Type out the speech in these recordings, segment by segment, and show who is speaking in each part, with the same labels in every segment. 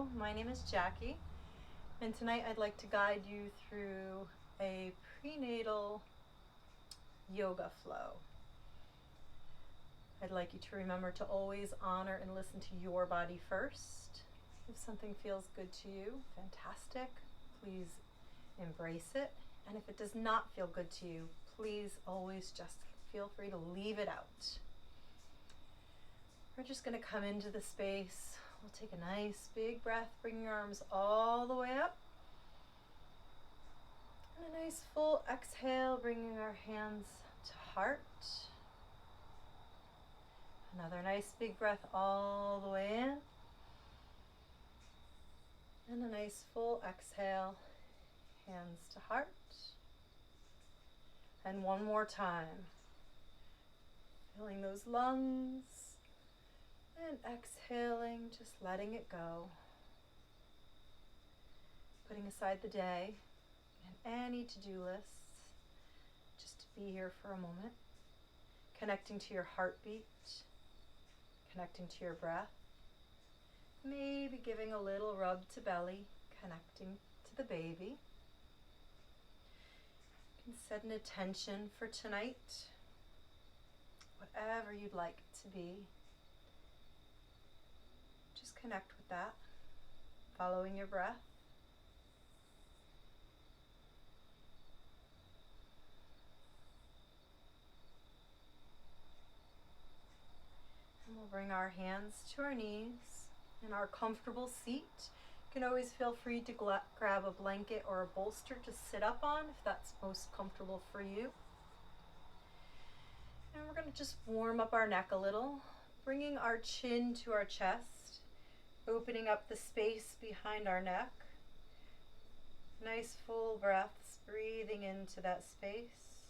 Speaker 1: Hello, my name is Jackie, and tonight I'd like to guide you through a prenatal yoga flow. I'd like you to remember to always honor and listen to your body first. If something feels good to you, fantastic. Please embrace it. And if it does not feel good to you, please always just feel free to leave it out. We're just going to come into the space. We'll take a nice big breath, bringing your arms all the way up. And a nice full exhale, bringing our hands to heart. Another nice big breath all the way in. And a nice full exhale, hands to heart. And one more time. Filling those lungs. And exhaling, just letting it go. Putting aside the day and any to-do lists, just to be here for a moment. Connecting to your heartbeat, connecting to your breath. Maybe giving a little rub to belly, connecting to the baby. You can set an intention for tonight, whatever you'd like it to be. Just connect with that, following your breath. And we'll bring our hands to our knees in our comfortable seat. You can always feel free to grab a blanket or a bolster to sit up on if that's most comfortable for you. And we're going to just warm up our neck a little, bringing our chin to our chest. Opening up the space behind our neck. Nice full breaths, breathing into that space.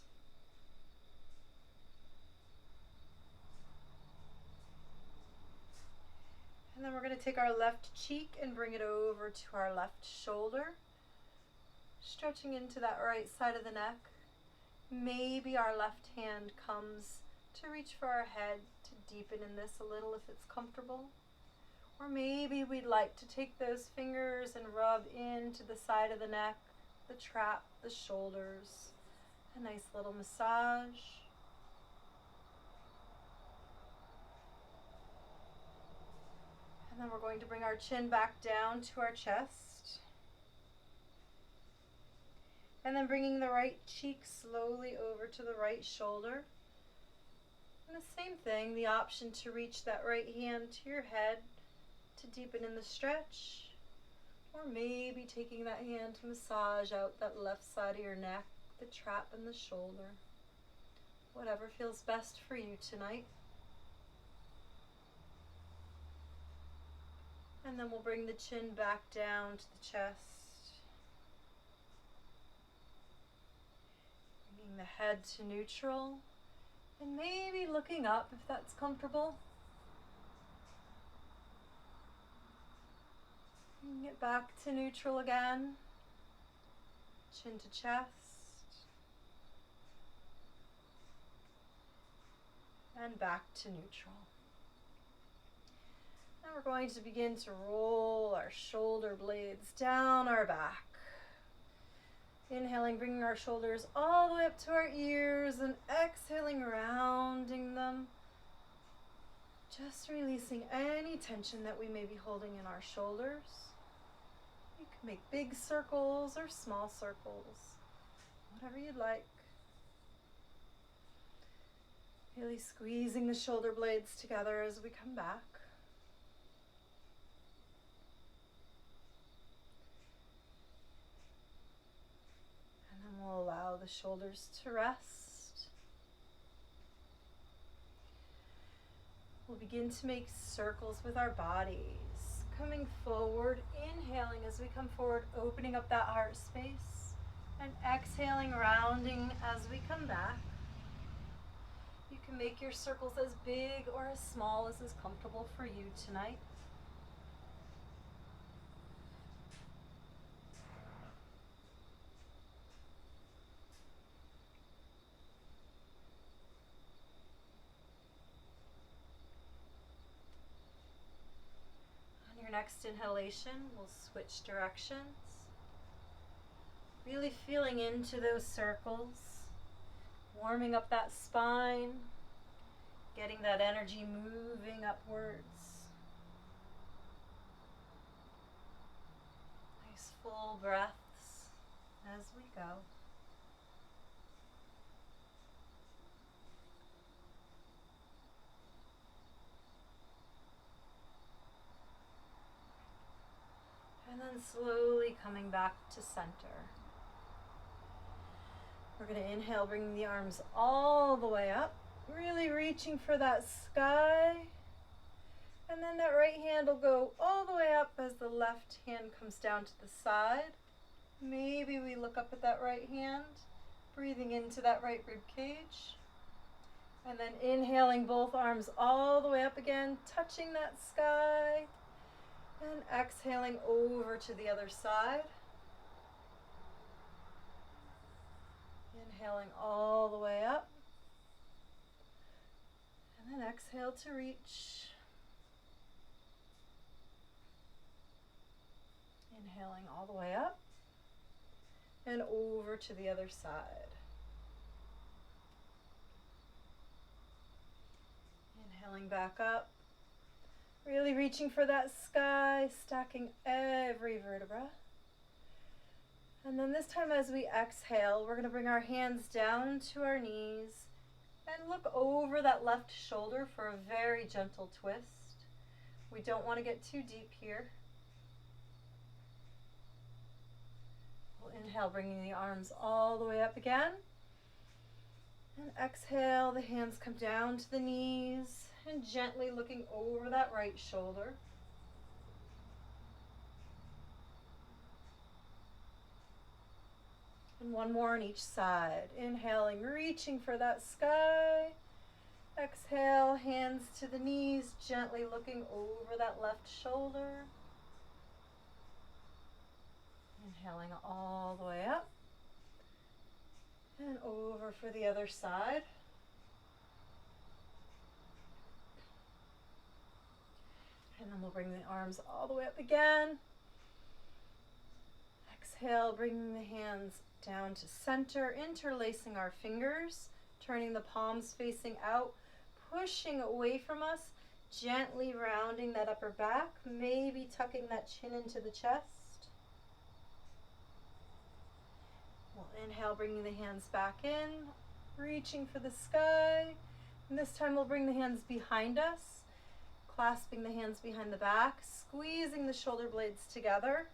Speaker 1: And then we're going to take our left cheek and bring it over to our left shoulder. Stretching into that right side of the neck. Maybe our left hand comes to reach for our head to deepen in this a little if it's comfortable. Or maybe we'd like to take those fingers and rub into the side of the neck, the trap, the shoulders. A nice little massage. And then we're going to bring our chin back down to our chest. And then bringing the right cheek slowly over to the right shoulder. And the same thing, the option to reach that right hand to your head to deepen in the stretch, or maybe taking that hand to massage out that left side of your neck, the trap and the shoulder. Whatever feels best for you tonight. And then we'll bring the chin back down to the chest. Bringing the head to neutral, and maybe looking up if that's comfortable. Get back to neutral again, chin to chest, and back to neutral. Now we're going to begin to roll our shoulder blades down our back. Inhaling, bringing our shoulders all the way up to our ears, and exhaling, rounding them. Just releasing any tension that we may be holding in our shoulders. You can make big circles or small circles, whatever you'd like. Really squeezing the shoulder blades together as we come back. And then we'll allow the shoulders to rest. We'll begin to make circles with our bodies. Coming forward, inhaling as we come forward, opening up that heart space, and exhaling, rounding as we come back. You can make your circles as big or as small as is comfortable for you tonight. our next inhalation, we'll switch directions. Really feeling into those circles, warming up that spine, getting that energy moving upwards. Nice full breaths as we go. And then slowly coming back to center. We're going to inhale, bringing the arms all the way up, really reaching for that sky. And then that right hand will go all the way up as the left hand comes down to the side. Maybe we look up at that right hand, breathing into that right rib cage. And then inhaling both arms all the way up again, touching that sky. And exhaling over to the other side. Inhaling all the way up. And then exhale to reach. Inhaling all the way up. And over to the other side. Inhaling back up. Really reaching for that sky, stacking every vertebra. And then this time as we exhale, we're going to bring our hands down to our knees and look over that left shoulder for a very gentle twist. We don't want to get too deep here. We'll inhale, bringing the arms all the way up again. And exhale, the hands come down to the knees. And gently looking over that right shoulder. And one more on each side. Inhaling, reaching for that sky. Exhale, hands to the knees, gently looking over that left shoulder. Inhaling all the way up. And over for the other side. And then we'll bring the arms all the way up again. Exhale, bringing the hands down to center, interlacing our fingers, turning the palms facing out, pushing away from us, gently rounding that upper back, maybe tucking that chin into the chest. We'll inhale, bringing the hands back in, reaching for the sky. And this time we'll bring the hands behind us. Clasping the hands behind the back, squeezing the shoulder blades together,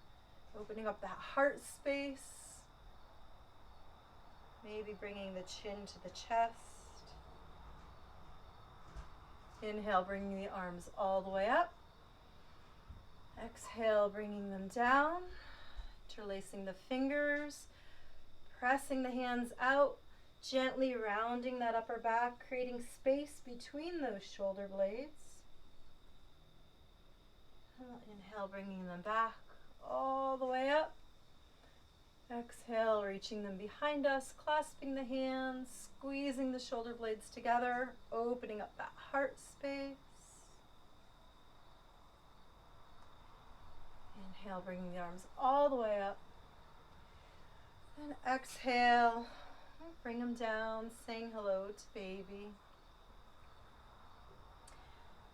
Speaker 1: opening up that heart space, maybe bringing the chin to the chest. Inhale, bringing the arms all the way up. Exhale, bringing them down, interlacing the fingers, pressing the hands out, gently rounding that upper back, creating space between those shoulder blades. Inhale, bringing them back all the way up. Exhale, reaching them behind us, clasping the hands, squeezing the shoulder blades together, opening up that heart space. Inhale, bringing the arms all the way up. And exhale, bring them down, saying hello to baby.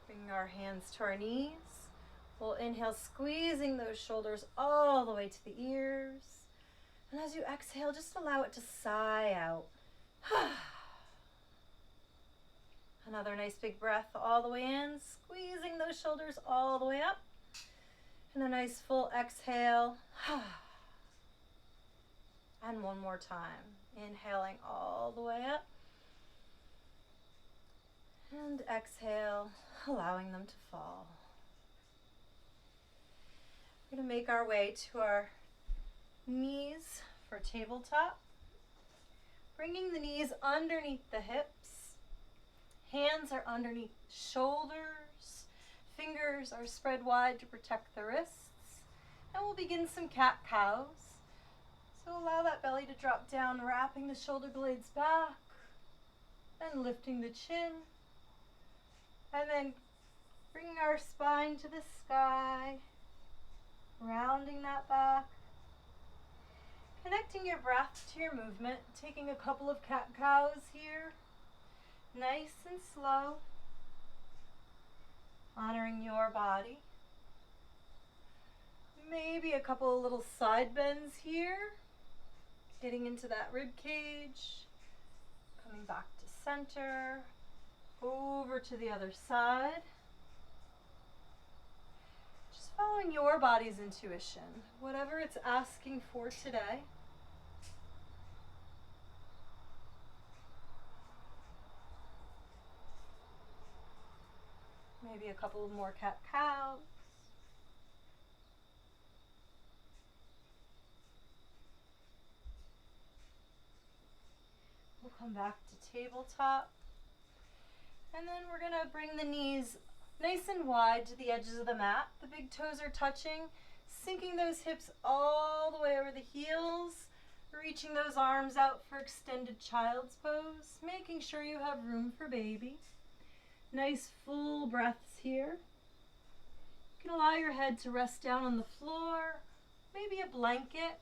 Speaker 1: Bring our hands to our knees. We'll inhale, squeezing those shoulders all the way to the ears. And as you exhale, just allow it to sigh out. Another nice big breath all the way in, squeezing those shoulders all the way up. And a nice full exhale. And one more time. Inhaling all the way up. And exhale, allowing them to fall. We're going to make our way to our knees for tabletop. Bringing the knees underneath the hips. Hands are underneath the shoulders. Fingers are spread wide to protect the wrists. And we'll begin some cat-cows. So allow that belly to drop down, wrapping the shoulder blades back. And lifting the chin. And then bringing our spine to the sky. your breath to your movement, taking a couple of cat-cows here, nice and slow, honoring your body. Maybe a couple of little side bends here, getting into that rib cage, coming back to center, over to the other side. Just following your body's intuition, whatever it's asking for today. Maybe a couple more cat-cows. We'll come back to tabletop. And then we're going to bring the knees nice and wide to the edges of the mat. The big toes are touching, sinking those hips all the way over the heels, reaching those arms out for extended child's pose, making sure you have room for baby. Nice full breaths here. You can allow your head to rest down on the floor, maybe a blanket.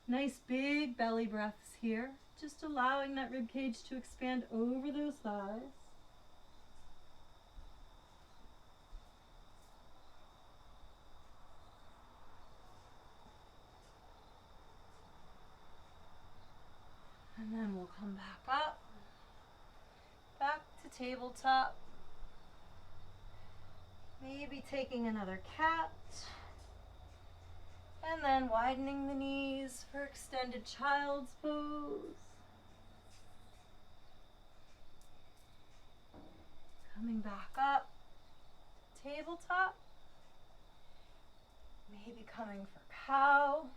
Speaker 1: Nice big belly breaths here, just allowing that rib cage to expand over those thighs. And then we'll come back up, back to tabletop. Maybe taking another cat. And then widening the knees for extended child's pose. Coming back up, tabletop. Maybe coming for cow.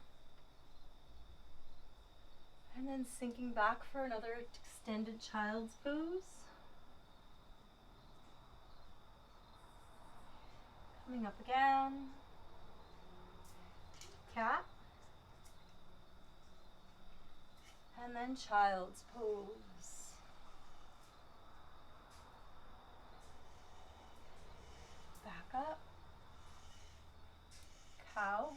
Speaker 1: And then sinking back for another extended child's pose. Coming up again. Cat. And then child's pose. Back up. Cow.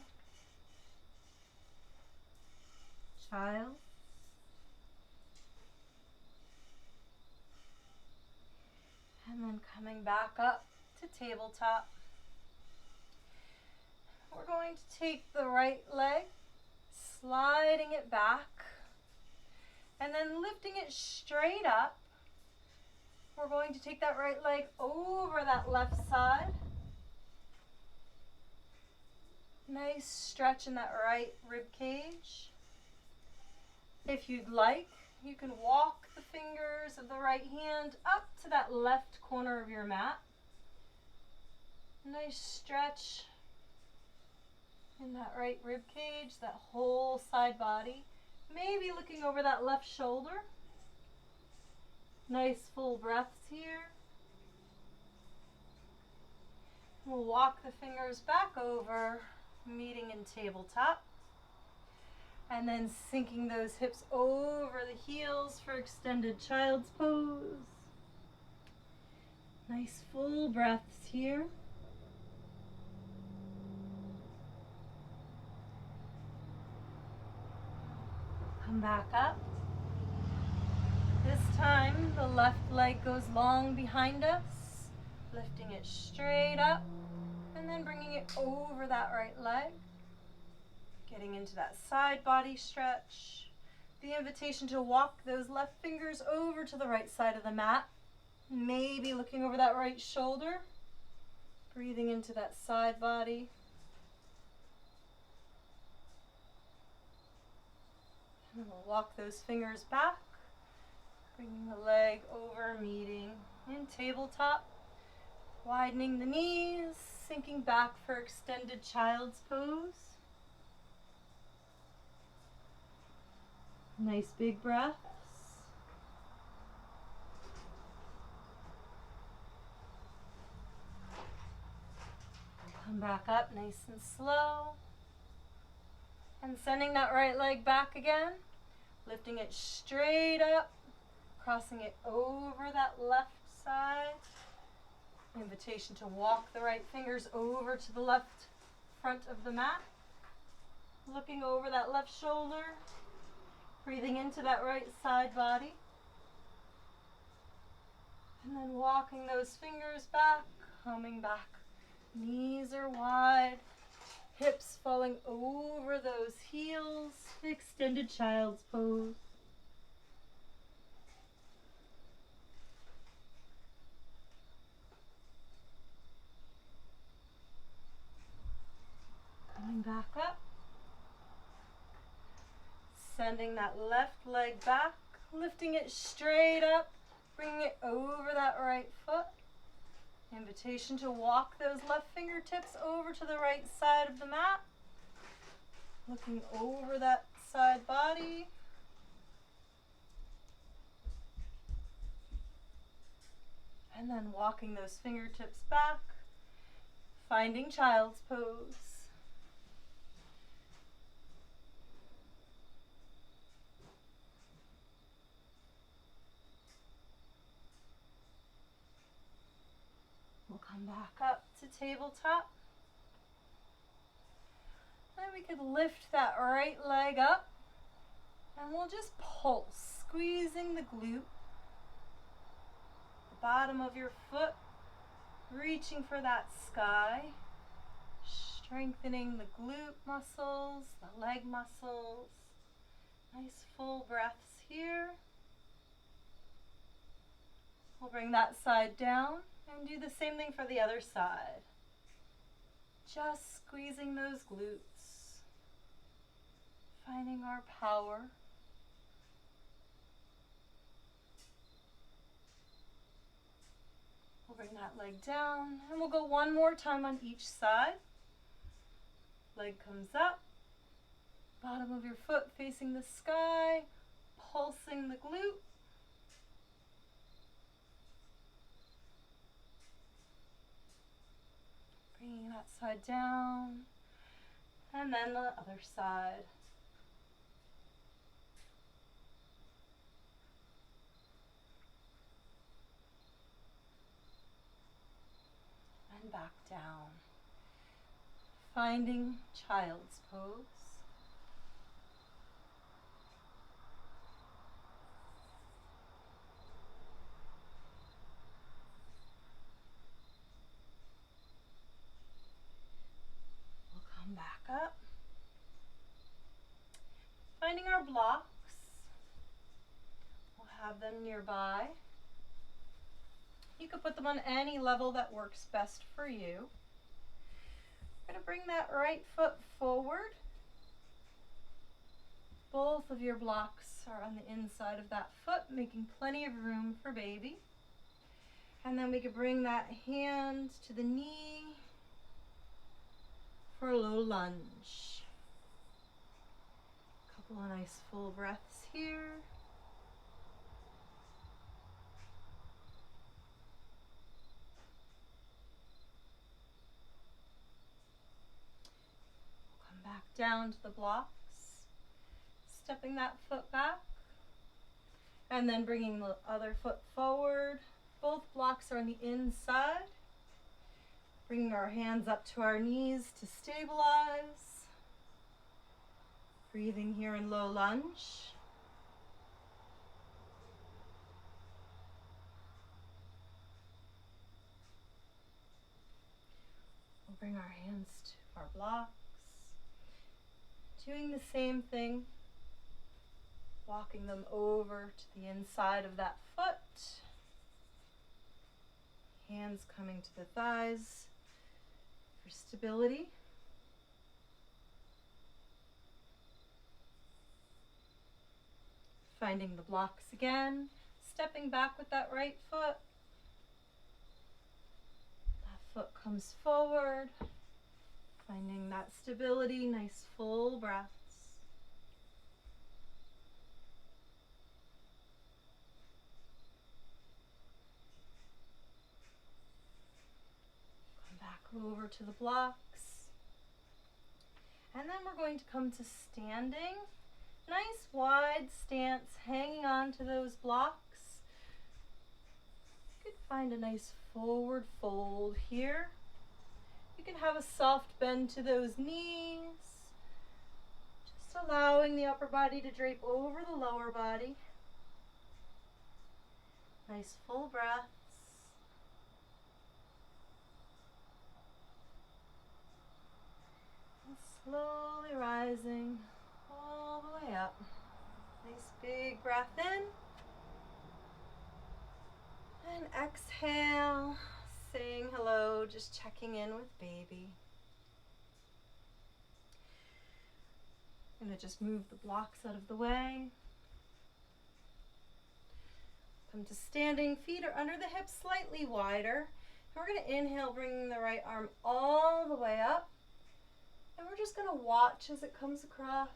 Speaker 1: Child. And then coming back up to tabletop. We're going to take the right leg, sliding it back, and then lifting it straight up. We're going to take that right leg over that left side. Nice stretch in that right rib cage. If you'd like, you can walk the fingers of the right hand up to that left corner of your mat. Nice stretch in that right rib cage, that whole side body. Maybe looking over that left shoulder. Nice full breaths here. We'll walk the fingers back over, meeting in tabletop. And then sinking those hips over the heels for extended child's pose. Nice full breaths here. Come back up. This time the left leg goes long behind us, lifting it straight up and then bringing it over that right leg. Getting into that side body stretch. The invitation to walk those left fingers over to the right side of the mat. Maybe looking over that right shoulder. Breathing into that side body. And then we'll walk those fingers back. Bringing the leg over, meeting in tabletop. Widening the knees, sinking back for extended child's pose. Nice big breaths. Come back up nice and slow. And sending that right leg back again. Lifting it straight up. Crossing it over that left side. Invitation to walk the right fingers over to the left front of the mat. Looking over that left shoulder. Breathing into that right side body. And then walking those fingers back, coming back. Knees are wide. Hips falling over those heels. Extended child's pose. Coming back up. Sending that left leg back. Lifting it straight up. Bringing it over that right foot. Invitation to walk those left fingertips over to the right side of the mat. Looking over that side body. And then walking those fingertips back. Finding child's pose. We'll come back up to tabletop. Then we could lift that right leg up. And we'll just pulse, squeezing the glute. The bottom of your foot, reaching for that sky. Strengthening the glute muscles, the leg muscles. Nice full breaths here. We'll bring that side down and do the same thing for the other side. Just squeezing those glutes. Finding our power. We'll bring that leg down and we'll go one more time on each side. Leg comes up. Bottom of your foot facing the sky. Pulsing the glute. Bringing that side down. And then the other side. And back down. Finding child's pose. We'll come back up. Finding our blocks. We'll have them nearby. You could put them on any level that works best for you. We're going to bring that right foot forward. Both of your blocks are on the inside of that foot, making plenty of room for baby. And then we could bring that hand to the knee for a low lunge. A couple of nice full breaths here. Back down to the blocks, stepping that foot back, and then bringing the other foot forward. Both blocks are on the inside. Bringing our hands up to our knees to stabilize. Breathing here in low lunge. We'll bring our hands to our blocks. Doing the same thing, walking them over to the inside of that foot. Hands coming to the thighs for stability. Finding the blocks again, stepping back with that right foot. That foot comes forward. Finding that stability, nice full breaths. Come back over to the blocks. And then we're going to come to standing. Nice wide stance, hanging on to those blocks. You could find a nice forward fold here. You can have a soft bend to those knees. Just allowing the upper body to drape over the lower body. Nice full breaths. And slowly rising all the way up. Nice big breath in. And exhale, saying hello, just checking in with baby. I'm going to just move the blocks out of the way. Come to standing, feet are under the hips slightly wider. And we're going to inhale, bringing the right arm all the way up. And we're just going to watch as it comes across.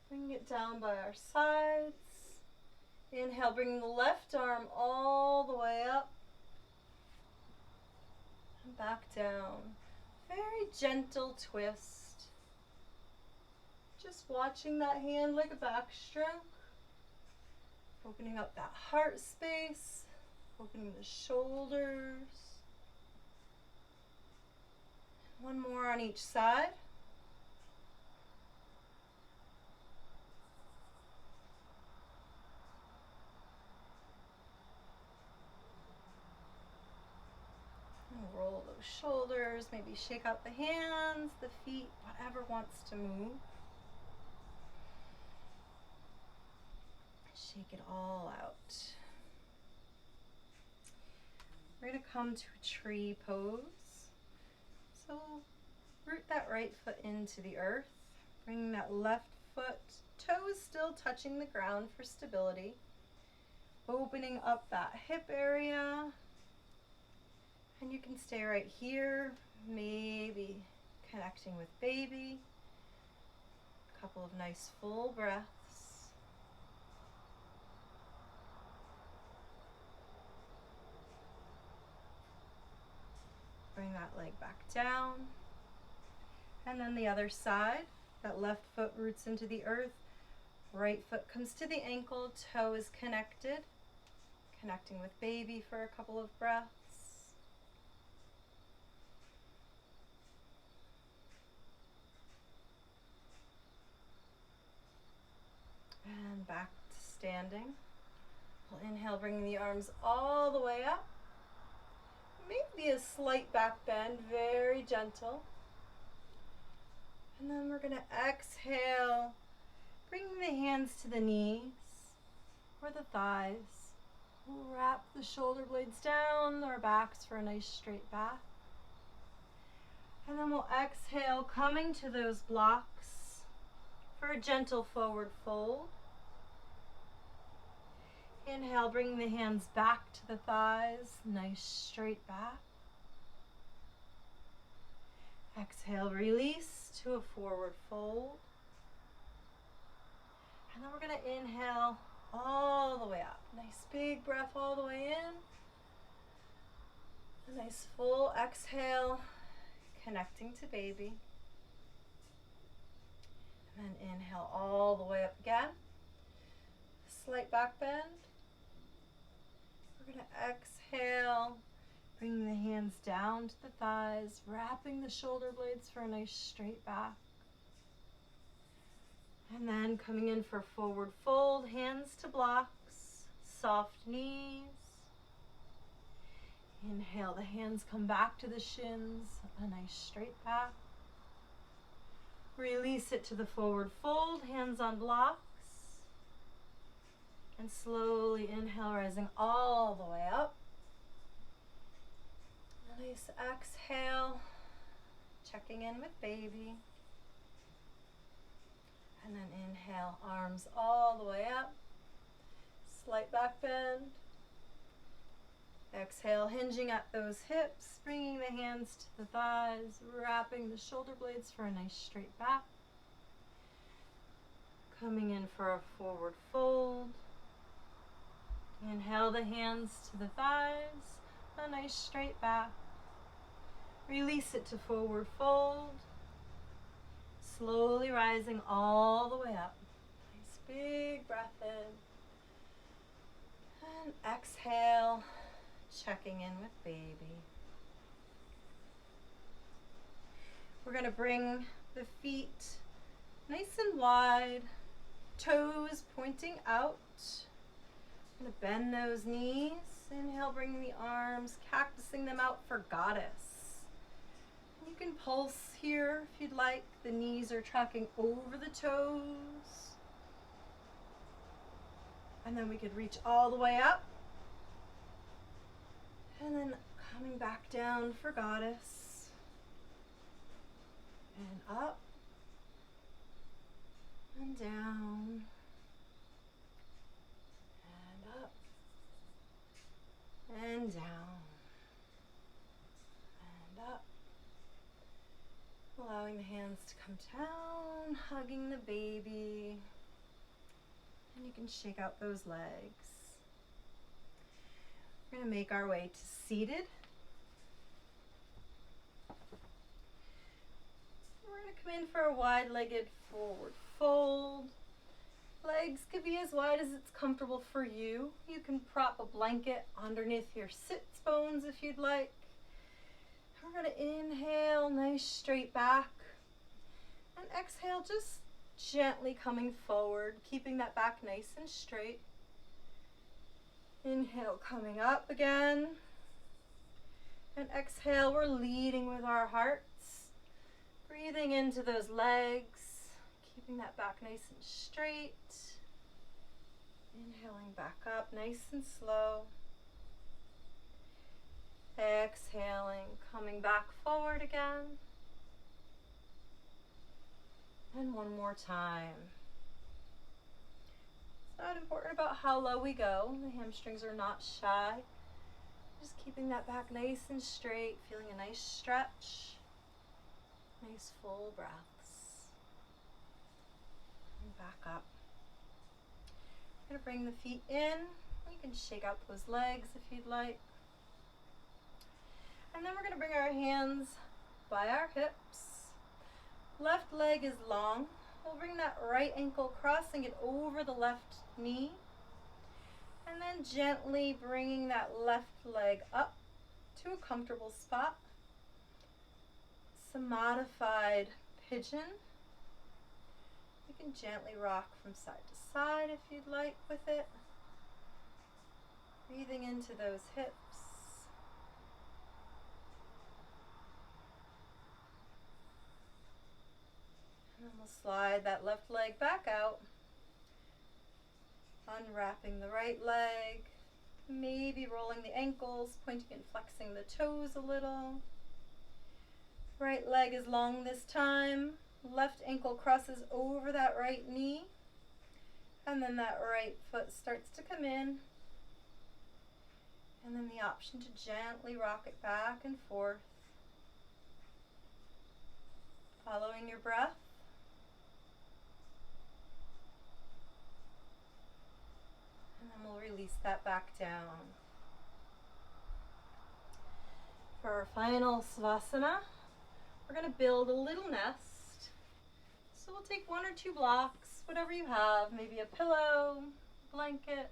Speaker 1: Bringing it down by our sides. Inhale, bringing the left arm all the way up. And back down. Very gentle twist. Just watching that hand like a backstroke. Opening up that heart space. Opening the shoulders. One more on each side. And roll those shoulders, maybe shake out the hands, the feet, whatever wants to move. Shake it all out. We're going to come to a tree pose. So root that right foot into the earth. Bringing that left foot, toes still touching the ground for stability. Opening up that hip area. And you can stay right here, maybe connecting with baby. A couple of nice full breaths. Bring that leg back down. And then the other side, that left foot roots into the earth. Right foot comes to the ankle, toe is connected. Connecting with baby for a couple of breaths. And back to standing. We'll inhale, bringing the arms all the way up. Maybe a slight back bend, very gentle. And then we're going to exhale, bringing the hands to the knees or the thighs. We'll wrap the shoulder blades down our backs for a nice straight back. And then we'll exhale, coming to those blocks for a gentle forward fold. Inhale, bringing the hands back to the thighs, nice straight back. Exhale, release to a forward fold. And then we're going to inhale all the way up. Nice big breath all the way in. A nice full exhale, connecting to baby. And then inhale all the way up again. Slight back bend. We're going to exhale, bringing the hands down to the thighs, wrapping the shoulder blades for a nice straight back. And then coming in for forward fold, hands to blocks, soft knees. Inhale, the hands come back to the shins, a nice straight back. Release it to the forward fold, hands on blocks. And slowly inhale, rising all the way up. A nice exhale, checking in with baby. And then inhale, arms all the way up. Slight back bend. Exhale, hinging at those hips, bringing the hands to the thighs, wrapping the shoulder blades for a nice straight back. Coming in for a forward fold. Inhale the hands to the thighs, a nice straight back. Release it to forward fold. Slowly rising all the way up. Nice big breath in. And exhale, checking in with baby. We're going to bring the feet nice and wide, toes pointing out. I'm going to bend those knees. Inhale, bring the arms, cactusing them out for goddess. You can pulse here if you'd like. The knees are tracking over the toes. And then we could reach all the way up. And then coming back down for goddess. And up. And down. And up. And down. And up. Allowing the hands to come down, hugging the baby. And you can shake out those legs. We're going to make our way to seated. We're going to come in for a wide-legged forward fold. Legs could be as wide as it's comfortable for you. You can prop a blanket underneath your sits bones if you'd like. We're going to inhale, nice straight back. And exhale, just gently coming forward, keeping that back nice and straight. Inhale, coming up again. And exhale, we're leading with our hearts. Breathing into those legs, keeping that back nice and straight. Inhaling back up, nice and slow. Exhaling, coming back forward again. And one more time. It's not important about how low we go. The hamstrings are not shy. Just keeping that back nice and straight, feeling a nice stretch. Nice full breaths. And back up. I'm going to bring the feet in. You can shake out those legs if you'd like. And then we're going to bring our hands by our hips. Left leg is long. We'll bring that right ankle, crossing it over the left knee. And then gently bringing that left leg up to a comfortable spot. Some modified pigeon. You can gently rock from side to side if you'd like with it. Breathing into those hips. And then we'll slide that left leg back out. Unwrapping the right leg. Maybe rolling the ankles, pointing and flexing the toes a little. Right leg is long this time. Left ankle crosses over that right knee. And then that right foot starts to come in. And then the option to gently rock it back and forth. Following your breath. And then we'll release that back down. For our final Savasana, we're going to build a little nest. So we'll take one or two blocks, whatever you have, maybe a pillow, blankets.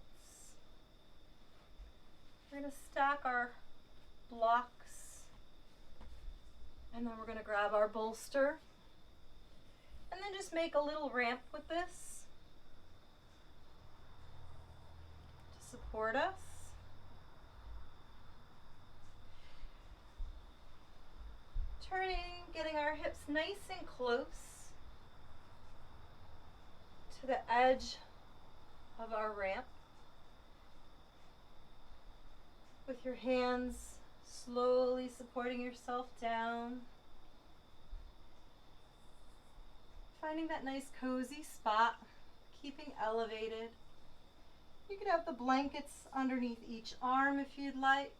Speaker 1: We're going to stack our blocks, and then we're going to grab our bolster, and then just make a little ramp with this to support us. Turning, getting our hips nice and close to the edge of our ramp. With your hands slowly supporting yourself down. Finding that nice cozy spot, keeping elevated. You could have the blankets underneath each arm if you'd like.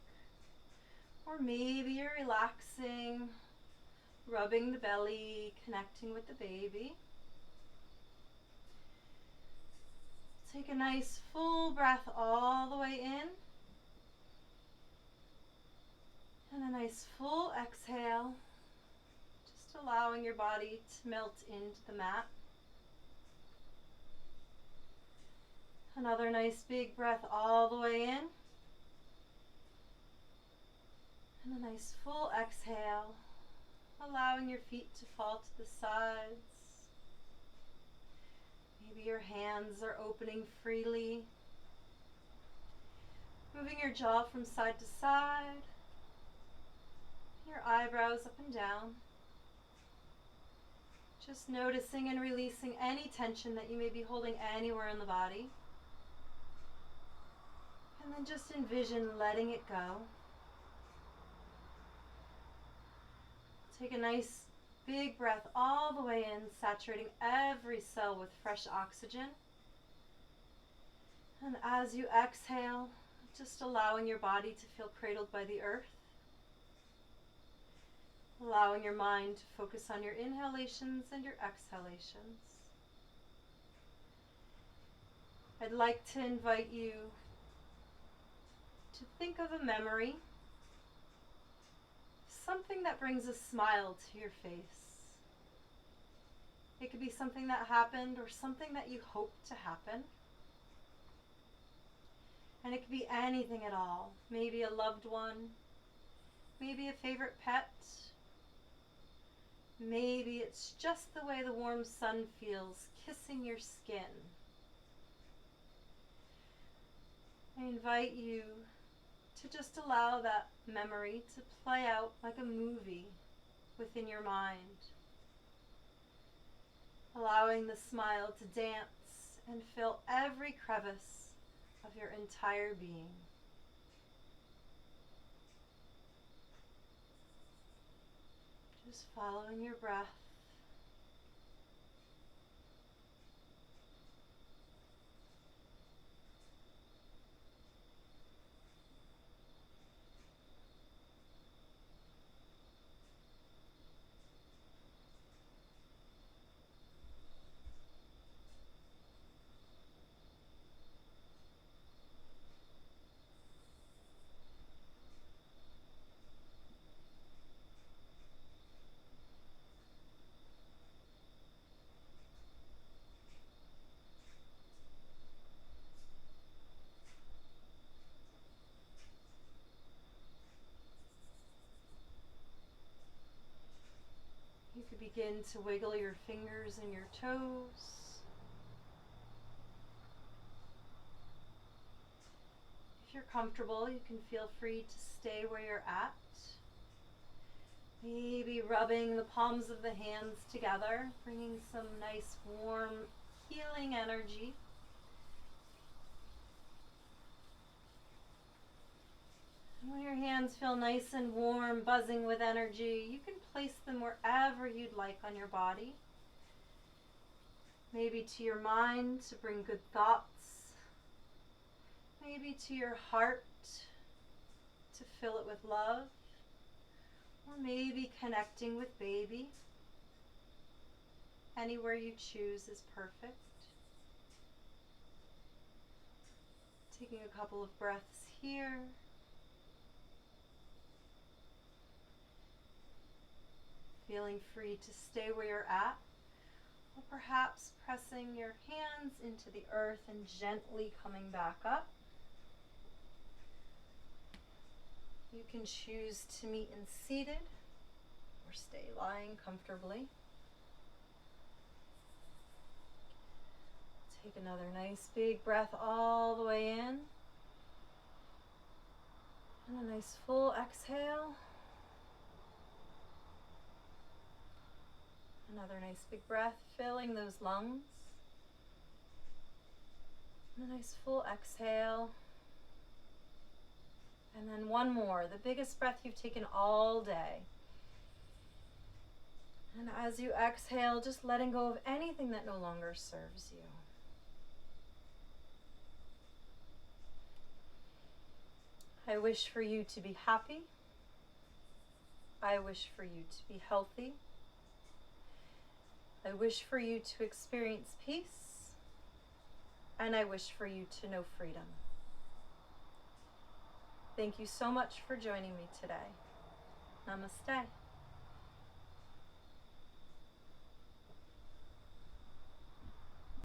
Speaker 1: Or maybe you're relaxing, rubbing the belly, connecting with the baby. Take a nice full breath all the way in. And a nice full exhale, just allowing your body to melt into the mat. Another nice big breath all the way in. And a nice full exhale, allowing your feet to fall to the sides. Maybe your hands are opening freely, moving your jaw from side to side, your eyebrows up and down. Just noticing and releasing any tension that you may be holding anywhere in the body. And then just envision letting it go. Take a nice big breath all the way in, saturating every cell with fresh oxygen. And as you exhale, just allowing your body to feel cradled by the earth. Allowing your mind to focus on your inhalations and your exhalations. I'd like to invite you to think of a memory, something that brings a smile to your face. It could be something that happened or something that you hope to happen. And it could be anything at all. Maybe a loved one, maybe a favorite pet. Maybe it's just the way the warm sun feels kissing your skin. I invite you to just allow that memory to play out like a movie within your mind. Allowing the smile to dance and fill every crevice of your entire being. Just following your breath. You could begin to wiggle your fingers and your toes. If you're comfortable, you can feel free to stay where you're at. Maybe rubbing the palms of the hands together, bringing some nice warm healing energy. And when your hands feel nice and warm, buzzing with energy, you can place them wherever you'd like on your body. Maybe to your mind to bring good thoughts. Maybe to your heart to fill it with love. Or maybe connecting with baby. Anywhere you choose is perfect. Taking a couple of breaths here. Feeling free to stay where you're at, or perhaps pressing your hands into the earth and gently coming back up. You can choose to meet in seated or stay lying comfortably. Take another nice big breath all the way in, and a nice full exhale. Another nice big breath, filling those lungs. And a nice full exhale. And then one more, the biggest breath you've taken all day. And as you exhale, just letting go of anything that no longer serves you. I wish for you to be happy. I wish for you to be healthy. I wish for you to experience peace, and I wish for you to know freedom. Thank you so much for joining me today. Namaste.